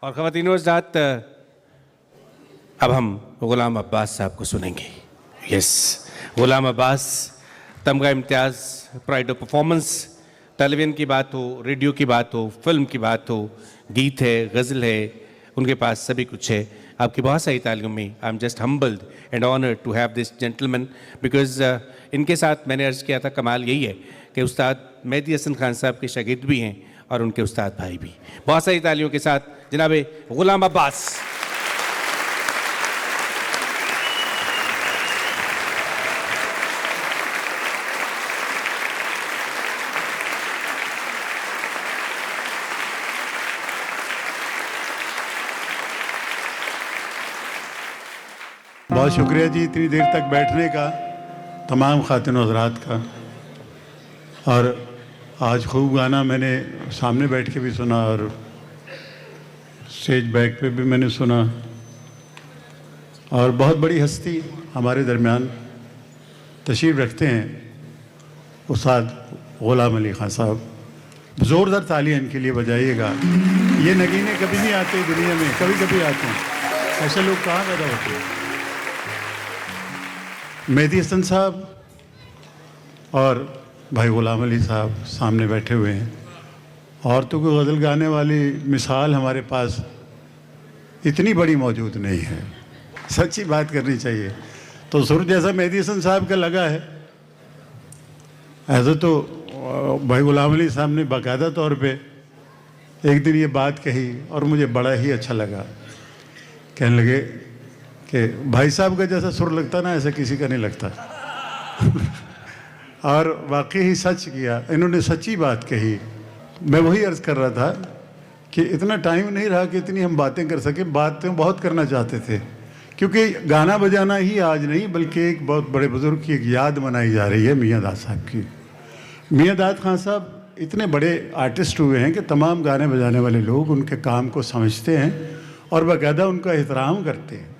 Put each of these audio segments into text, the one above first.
और ख़वातीन व हज़रात, अब हम ग़ुलाम अब्बास साहब को सुनेंगे। यस, ग़ुलाम अब्बास, तमगा इम्तियाज़, प्राइड ऑफ परफॉर्मेंस। टेलीविज़न की बात हो, रेडियो की बात हो, फिल्म की बात हो, गीत है, गज़ल है, उनके पास सभी कुछ है। आपकी बहुत सारी तालियों में I am just humbled and honoured to have this gentleman, because इनके साथ मैंने अर्ज़ किया था, कमाल यही है कि उस्ताद मेहदी हसन खान साहब के शागिर्द भी हैं और उनके उस्ताद भाई भी। बहुत सारी तालियों के साथ जनाब ग़ुलाम अब्बास। बहुत शुक्रिया जी इतनी देर तक बैठने का, तमाम ख़ातिन हज़रात का। और आज खूब गाना मैंने सामने बैठ के भी सुना और स्टेज बैक पे भी मैंने सुना। और बहुत बड़ी हस्ती हमारे दरमियान तशरीफ़ रखते हैं उस्ताद ग़ुलाम अली ख़ान साहब। ज़ोरदार तालियां इनके लिए बजाइएगा। ये नगीने कभी नहीं आते दुनिया में, कभी कभी आते हैं। ऐसे लोग कहाँ पैदा होते हैं। मेहदी हसन साहब और भाई ग़ुलाम अली साहब सामने बैठे हुए हैं। और तो कोई गज़ल गाने वाली मिसाल हमारे पास इतनी बड़ी मौजूद नहीं है, सच्ची बात करनी चाहिए। तो सुर जैसा मेहदी हसन साहब का लगा है, ऐसा तो भाई ग़ुलाम अली साहब ने बाकायदा तौर पे एक दिन ये बात कही और मुझे बड़ा ही अच्छा लगा। कहने लगे कि भाई साहब का जैसा सुर लगता ना, ऐसा किसी का नहीं लगता। और वाकई ही सच किया, इन्होंने सच्ची बात कही। मैं वही अर्ज़ कर रहा था कि इतना टाइम नहीं रहा कि इतनी हम बातें कर सकें। बातें बहुत करना चाहते थे, क्योंकि गाना बजाना ही आज नहीं बल्कि एक बहुत बड़े बुज़ुर्ग की एक याद मनाई जा रही है, मियाँ दाद साहब की। मियाँ दाद खान साहब इतने बड़े आर्टिस्ट हुए हैं कि तमाम गाने बजाने वाले लोग उनके काम को समझते हैं और बाकायदा उनका एहतराम करते हैं।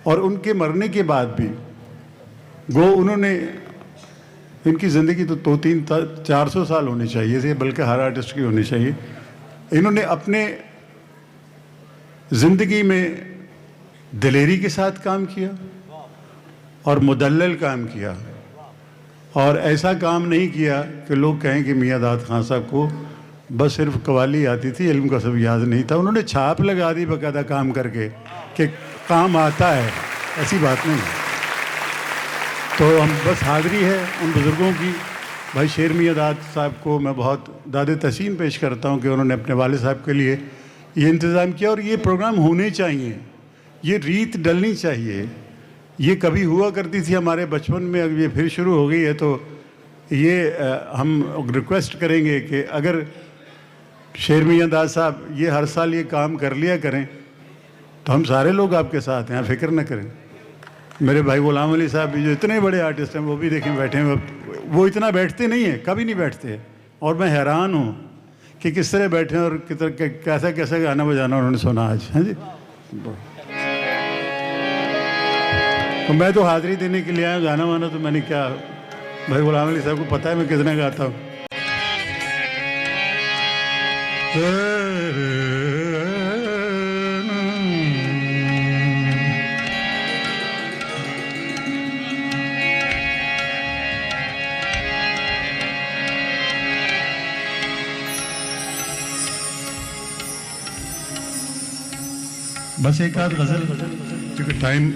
और उनके मरने के बाद भी गो उन्होंने, इनकी ज़िंदगी तो 200-400 साल होनी चाहिए थी, बल्कि हर आर्टिस्ट की होनी चाहिए। इन्होंने अपने ज़िंदगी में दिलेरी के साथ काम किया और मुदल्लल काम किया। और ऐसा काम नहीं किया कि लोग कहें कि मियाँ दाद खान साहब को बस सिर्फ कवाली आती थी, इल्म का सब याद नहीं था। उन्होंने छाप लगा दी बाकायदा काम करके कि काम आता है, ऐसी बात नहीं। तो हम बस हाज़िरी है उन बुज़ुर्गों की। भाई शेर मियाँ दाद साहब को मैं बहुत दादे तहसीन पेश करता हूँ कि उन्होंने अपने वालिद साहब के लिए ये इंतज़ाम किया। और ये प्रोग्राम होने चाहिए, ये रीत डलनी चाहिए। ये कभी हुआ करती थी हमारे बचपन में, अब ये फिर शुरू हो गई है। तो ये हम रिक्वेस्ट करेंगे कि अगर शेर मियाँ दाद साहब ये हर साल ये काम कर लिया करें तो हम सारे लोग आपके साथ हैं, फिक्र न करें। मेरे भाई ग़ुलाम अली साहब भी जो इतने बड़े आर्टिस्ट हैं, वो भी देखें बैठे हैं। वो इतना बैठते नहीं हैं, कभी नहीं बैठते। और मैं हैरान हूँ कि किस तरह बैठे हैं और कैसा कैसा गाना बजाना उन्होंने सुना आज। हाँ जी, तो मैं तो हाज़िरी देने के लिए आया, गाना वाना तो मैंने क्या, भाई ग़ुलाम अली साहब को पता है मैं कितना गाता हूँ। बस एक आध गज़ल, क्योंकि टाइम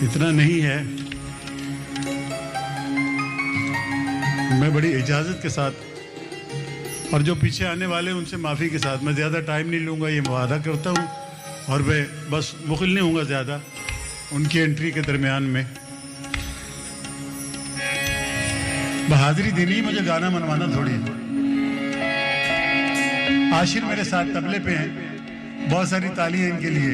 इतना नहीं है। मैं बड़ी इजाज़त के साथ और जो पीछे आने वाले हैं उनसे माफ़ी के साथ मैं ज़्यादा टाइम नहीं लूँगा, ये वादा करता हूँ। और मैं बस मुखिल नहीं हूँगा ज़्यादा उनकी एंट्री के दरमियान में। बहादुरी देनी ही मुझे गाना मनवाना थोड़ी है। आशिर मेरे साथ तबले पे हैं, बहुत सारी तालियां इनके लिए।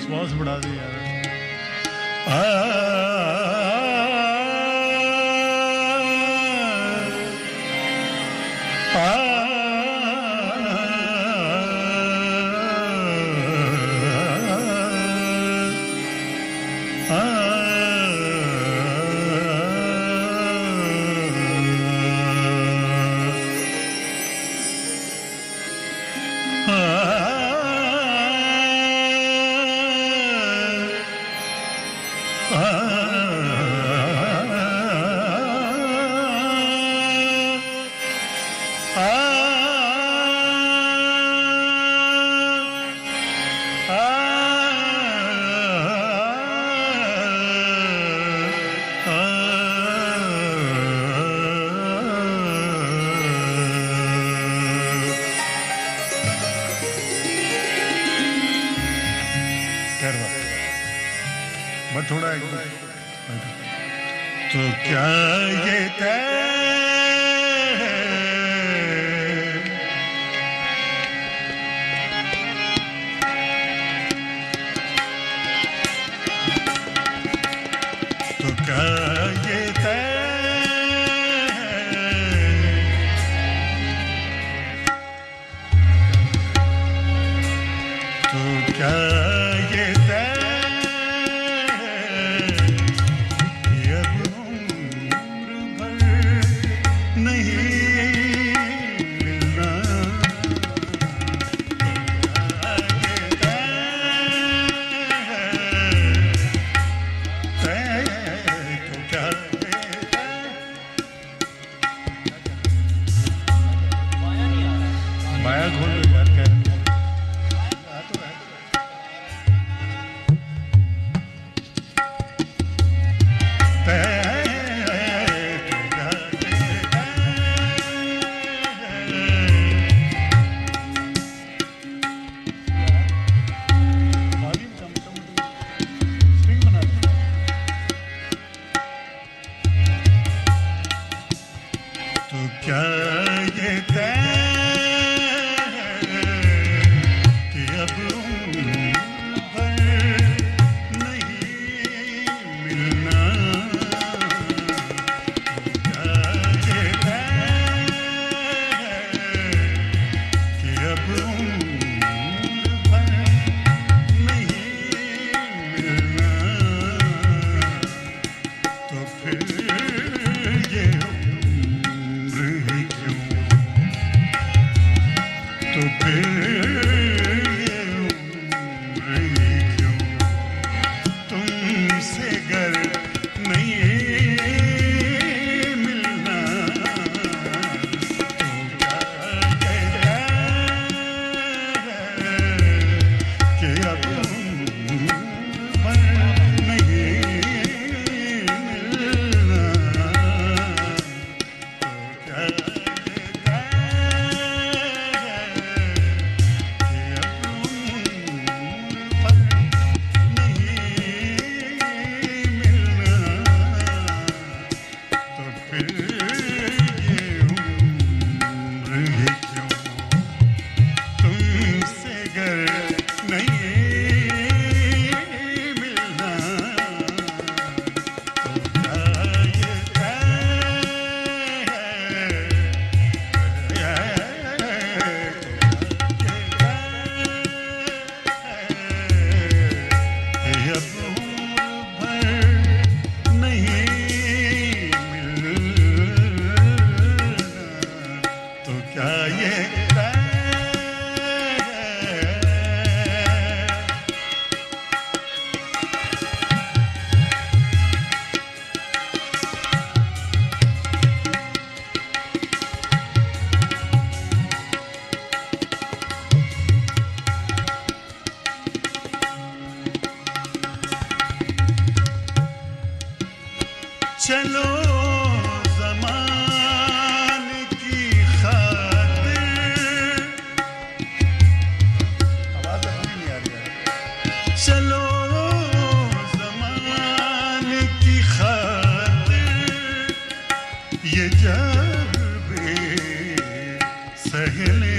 रिस्पॉन्स बढ़ा दे यार। मैं थोड़ा तो क्या ये तय तो क्या ये तय तो क्या ये तय चलो ज़माने की खातिर, आवाज़ नहीं आ रही है। चलो ज़माने की खातिर ये जज्बे सहले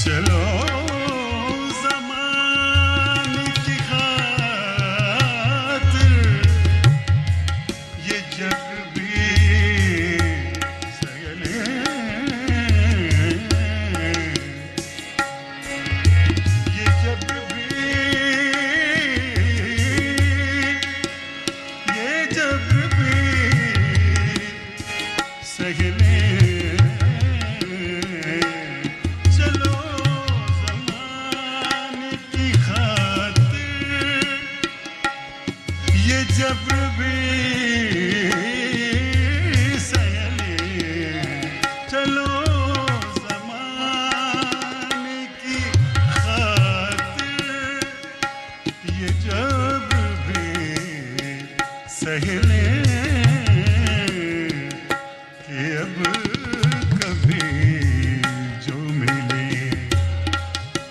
चलो ज़माने की खातिर ये जग भी सगले, ये जग भी, ये जग भी सगले। चलो ज़माने की खातिर ये जब भी सगले, चलो ज़माने की खातिर ये जब भी सगले, कि अब कभी जो मिले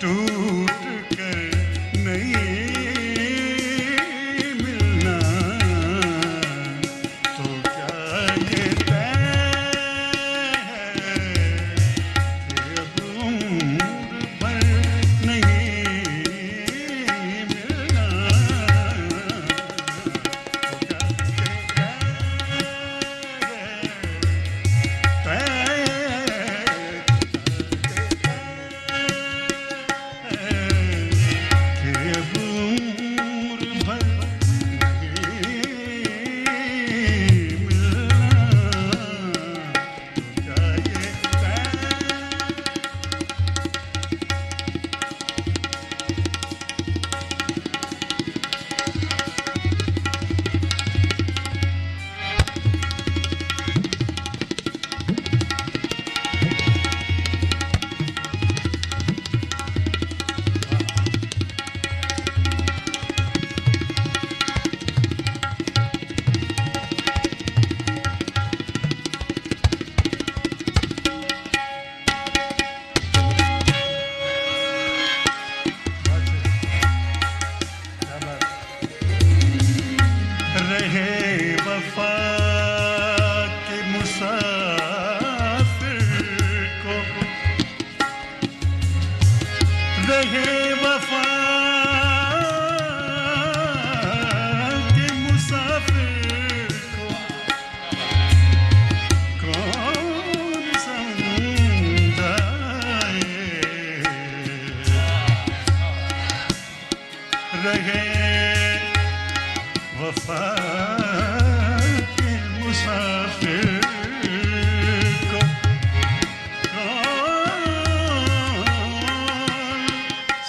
टूट कर नहीं मिलना, तो क्या ये तय है कि अब उम्र भर नहीं मिलना, तो क्या ये रहे वफा के मुसाफिर को, रहे वफा के मुसाफिर को कौन समझाए, रहे वफा के मुसाफिर को कौन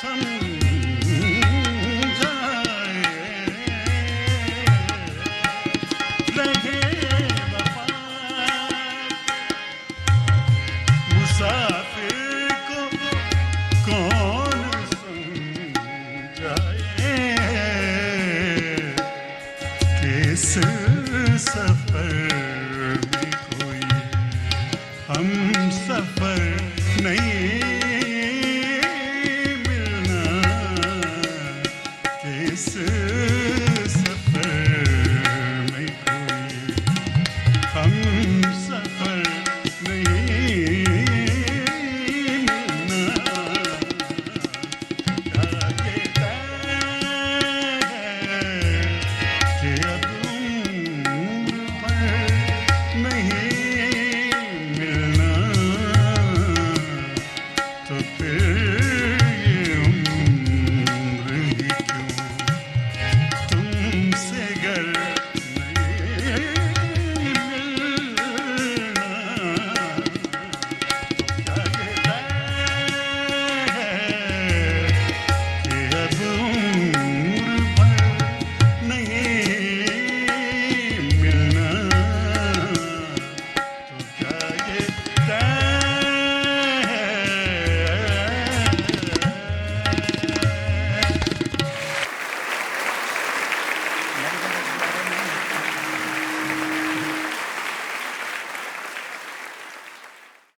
समझाए, रहे वफा मुसाफिर को कौन समझाए, इस सफर में कोई हम सफर नहीं